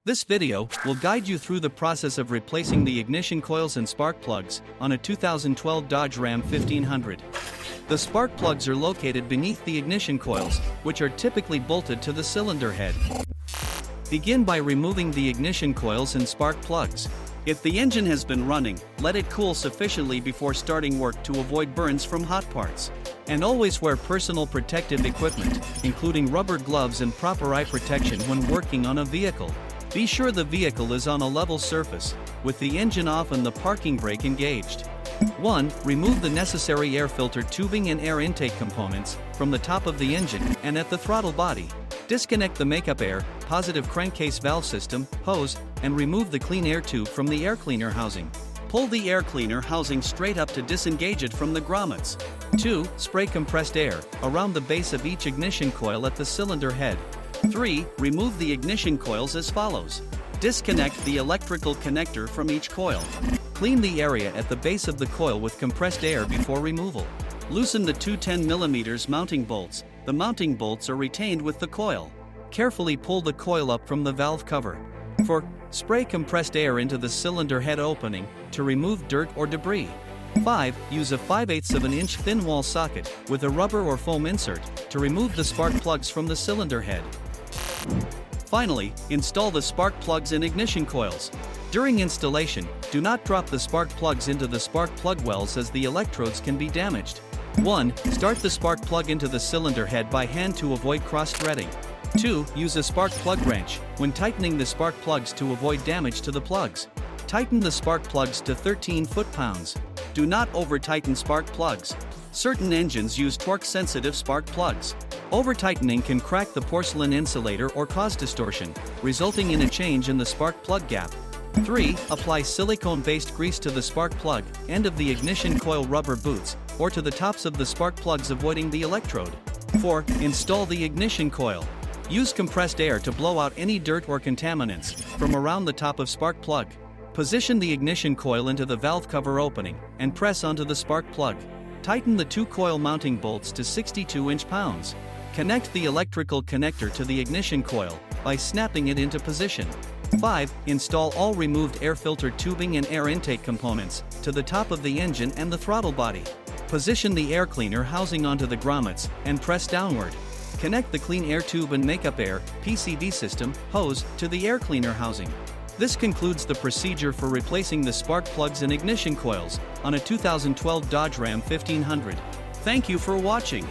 This video will guide you through the process of replacing the ignition coils and spark plugs on a 2012 Dodge Ram 1500. The spark plugs are located beneath the ignition coils, which are typically bolted to the cylinder head. Begin by removing the ignition coils and spark plugs. If the engine has been running, let it cool sufficiently before starting work to avoid burns from hot parts. And always wear personal protective equipment, including rubber gloves and proper eye protection when working on a vehicle. Be sure the vehicle is on a level surface, with the engine off and the parking brake engaged. 1. Remove the necessary air filter tubing and air intake components from the top of the engine and at the throttle body. Disconnect the makeup air, positive crankcase valve system, hose, and remove the clean air tube from the air cleaner housing. Pull the air cleaner housing straight up to disengage it from the grommets. 2. Spray compressed air around the base of each ignition coil at the cylinder head. 3. Remove the ignition coils as follows. Disconnect the electrical connector from each coil. Clean the area at the base of the coil with compressed air before removal. Loosen the two 10mm mounting bolts. The mounting bolts are retained with the coil. Carefully pull the coil up from the valve cover. 4. Spray compressed air into the cylinder head opening to remove dirt or debris. 5. Use a 5/8 inch thin wall socket with a rubber or foam insert to remove the spark plugs from the cylinder head. Finally, install the spark plugs and ignition coils. During installation, do not drop the spark plugs into the spark plug wells as the electrodes can be damaged. 1. Start the spark plug into the cylinder head by hand to avoid cross-threading. 2. Use a spark plug wrench when tightening the spark plugs to avoid damage to the plugs. Tighten the spark plugs to 13 foot-pounds. Do not over-tighten spark plugs. Certain engines use torque-sensitive spark plugs. Over-tightening can crack the porcelain insulator or cause distortion, resulting in a change in the spark plug gap. 3. Apply silicone-based grease to the spark plug end of the ignition coil rubber boots, or to the tops of the spark plugs avoiding the electrode. 4. Install the ignition coil. Use compressed air to blow out any dirt or contaminants from around the top of spark plug. Position the ignition coil into the valve cover opening and press onto the spark plug. Tighten the two coil mounting bolts to 62 inch-pounds. Connect the electrical connector to the ignition coil by snapping it into position. 5. Install all removed air filter tubing and air intake components to the top of the engine and the throttle body. Position the air cleaner housing onto the grommets and press downward. Connect the clean air tube and makeup air (PCV) system hose to the air cleaner housing. This concludes the procedure for replacing the spark plugs and ignition coils on a 2012 Dodge Ram 1500. Thank you for watching.